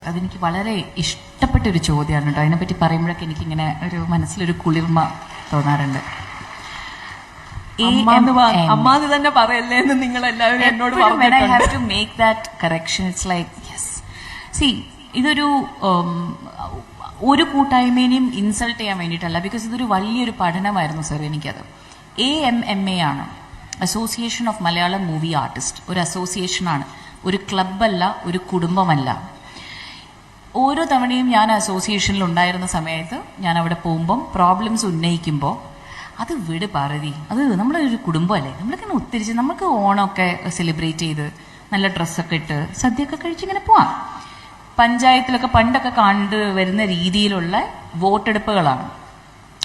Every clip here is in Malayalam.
അതെനിക്ക് വളരെ ഇഷ്ടപ്പെട്ട ഒരു ചോദ്യമാണ് കേട്ടോ. അതിനെപ്പറ്റി പറയുമ്പോഴൊക്കെ എനിക്കിങ്ങനെ ഒരു മനസ്സിലൊരു കുളിർമ തോന്നാറുണ്ട്. അമ്മാതി തന്നെ പറയല്ലേ എന്ന് നിങ്ങൾ എല്ലാവരും എന്നോട് when I have to make that correction, it's like yes. See, ഇതൊരു ഒരു കൂട്ടായ്മേനെയും ഇൻസൾട്ട് ചെയ്യാൻ വേണ്ടിയിട്ടല്ല, ബിക്കോസ് ഇതൊരു വലിയൊരു പഠനമായിരുന്നു സർ. എനിക്കത് AMMA ആണ്, association of Malayalam movie artist. ഒരു അസോസിയേഷനാണ്, ഒരു ക്ലബ്ബല്ല, ഒരു കുടുംബമല്ല. ഓരോ തവണയും ഞാൻ അസോസിയേഷനിൽ ഉണ്ടായിരുന്ന സമയത്ത് ഞാൻ അവിടെ പോകുമ്പം പ്രോബ്ലംസ് ഉന്നയിക്കുമ്പോൾ അത് വിട് പാർവതി, അത് നമ്മുടെ ഒരു കുടുംബമല്ലേ, നമ്മളിങ്ങനെ ഒത്തിരിച്ച് നമുക്ക് ഓണമൊക്കെ സെലിബ്രേറ്റ് ചെയ്ത് നല്ല ഡ്രസ്സൊക്കെ ഇട്ട് സദ്യയൊക്കെ കഴിച്ചിങ്ങനെ പോവാം. പഞ്ചായത്തിലൊക്കെ പണ്ടൊക്കെ കണ്ടു വരുന്ന രീതിയിലുള്ള വോട്ടെടുപ്പുകളാണ്.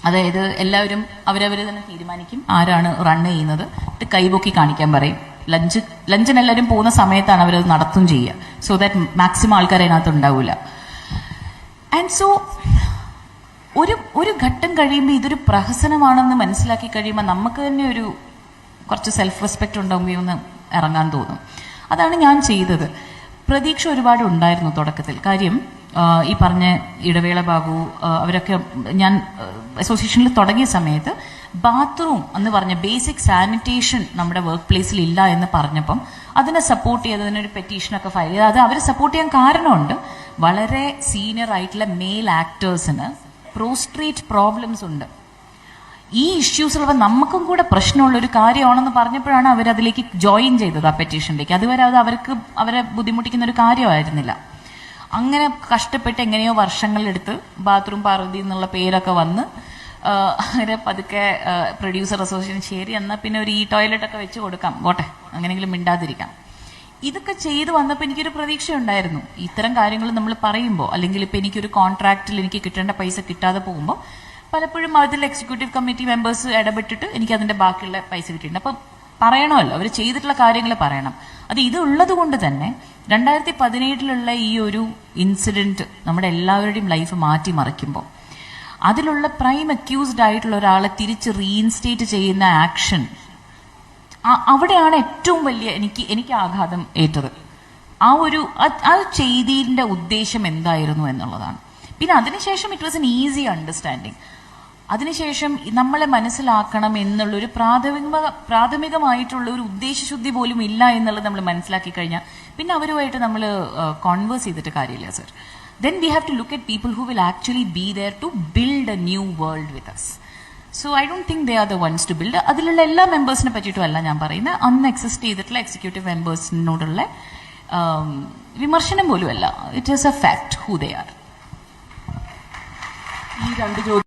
അതായത് എല്ലാവരും അവരവർ തന്നെ തീരുമാനിക്കും ആരാണ് റൺ ചെയ്യുന്നത്, കൈപൊക്കി കാണിക്കാൻ പറയും. ലഞ്ചിന് എല്ലാവരും പോകുന്ന സമയത്താണ് അവരത് നടത്തും ചെയ്യുക, സോ ദാറ്റ് മാക്സിമം ആൾക്കാർ അതിനകത്ത് ഉണ്ടാവില്ല. ആൻഡ് സോ ഒരു ഘട്ടം കഴിയുമ്പോൾ ഇതൊരു പ്രഹസനമാണെന്ന് മനസ്സിലാക്കി കഴിയുമ്പോൾ നമുക്ക് തന്നെ ഒരു കുറച്ച് സെൽഫ് റെസ്പെക്റ്റ് ഉണ്ടാകുമ്പോൾ ഒന്ന് ഇറങ്ങാൻ തോന്നും. അതാണ് ഞാൻ ചെയ്തത്. പ്രതീക്ഷ ഒരുപാട് ഉണ്ടായിരുന്നു തുടക്കത്തിൽ. കാര്യം ഈ പറഞ്ഞ ഇടവേള ബാബു അവരൊക്കെ ഞാൻ അസോസിയേഷനിൽ തുടങ്ങിയ സമയത്ത് ബാത്റൂം എന്ന് പറഞ്ഞ ബേസിക് സാനിറ്റേഷൻ നമ്മുടെ വർക്ക് പ്ലേസിൽ ഇല്ല എന്ന് പറഞ്ഞപ്പം അതിനെ സപ്പോർട്ട് ചെയ്ത് അതിനൊരു പെറ്റീഷനൊക്കെ ഫയൽ ചെയ്ത് അത് അവർ സപ്പോർട്ട് ചെയ്യാൻ കാരണമുണ്ട്. വളരെ സീനിയർ ആയിട്ടുള്ള മെയിൽ ആക്ടേഴ്സിന് പ്രോസ്ട്രേറ്റ് പ്രോബ്ലംസ് ഉണ്ട്. ഈ ഇഷ്യൂസ് ഉള്ളപ്പോൾ നമുക്കും കൂടെ പ്രശ്നമുള്ള ഒരു കാര്യമാണെന്ന് പറഞ്ഞപ്പോഴാണ് അവരതിലേക്ക് ജോയിൻ ചെയ്തത്, ആ പെറ്റീഷനിലേക്ക്. അതുവരെ അത് അവരെ ബുദ്ധിമുട്ടിക്കുന്ന ഒരു കാര്യമായിരുന്നില്ല. അങ്ങനെ കഷ്ടപ്പെട്ട് എങ്ങനെയോ വർഷങ്ങളെടുത്ത് ബാത്റൂം പാർവതി എന്നുള്ള പേരൊക്കെ വന്ന് അങ്ങനെ പതുക്കെ പ്രൊഡ്യൂസർ അസോസിയേഷൻ ശരി എന്നാൽ പിന്നെ ഒരു ടോയ്ലറ്റൊക്കെ വെച്ച് കൊടുക്കാം, പോട്ടെ അങ്ങനെയെങ്കിലും മിണ്ടാതിരിക്കാം. ഇതൊക്കെ ചെയ്ത് വന്നപ്പോൾ എനിക്കൊരു പ്രതീക്ഷ ഉണ്ടായിരുന്നു. ഇത്തരം കാര്യങ്ങൾ നമ്മൾ പറയുമ്പോൾ, അല്ലെങ്കിൽ ഇപ്പം എനിക്കൊരു കോൺട്രാക്റ്റിൽ എനിക്ക് കിട്ടേണ്ട പൈസ കിട്ടാതെ പോകുമ്പോൾ പലപ്പോഴും അതിൽ എക്സിക്യൂട്ടീവ് കമ്മിറ്റി മെമ്പേഴ്സ് ഇടപെട്ടിട്ട് എനിക്ക് അതിന്റെ ബാക്കിയുള്ള പൈസ കിട്ടിയിട്ടുണ്ട്. അപ്പം പറയണമല്ലോ, അവർ ചെയ്തിട്ടുള്ള കാര്യങ്ങൾ പറയണം. അത് ഇതുള്ളത് കൊണ്ട് തന്നെ 2017 ഈ ഒരു ഇൻസിഡന്റ് നമ്മുടെ എല്ലാവരുടെയും ലൈഫ് മാറ്റിമറിക്കുമ്പോൾ അതിലുള്ള പ്രൈം അക്യൂസ്ഡ് ആയിട്ടുള്ള ഒരാളെ തിരിച്ച് റീഇൻസ്റ്റേറ്റ് ചെയ്യുന്ന ആക്ഷൻ, അവിടെയാണ് ഏറ്റവും വലിയ എനിക്ക് ആഘാതം ഏറ്റത്. ആ ചെയ്തിന്റെ ഉദ്ദേശം എന്തായിരുന്നു എന്നുള്ളതാണ്. പിന്നെ അതിനുശേഷം it was an easy understanding. അതിനുശേഷം നമ്മളെ മനസ്സിലാക്കണം എന്നുള്ളൊരു പ്രാഥമികമായിട്ടുള്ള ഒരു ഉദ്ദേശശുദ്ധി പോലും ഇല്ല എന്നുള്ളത് നമ്മൾ മനസ്സിലാക്കി കഴിഞ്ഞാൽ പിന്നെ അവരുമായിട്ട് നമ്മൾ കോൺവേഴ്സ് ചെയ്തിട്ട് കാര്യമില്ല sir. Then we have to look at people who will actually be there to build a new world with us. So I don't think they are the ones to build. അതിലുള്ള എല്ലാ മെമ്പേഴ്സിനെ പറ്റിയിട്ടും അല്ല ഞാൻ പറയുന്നത്, അന്ന് എക്സിസ്റ്റ് ചെയ്തിട്ടുള്ള എക്സിക്യൂട്ടീവ് മെമ്പേഴ്സിനോടുള്ള വിമർശനം പോലും അല്ല. It is A fact who they are. ഈ രണ്ട്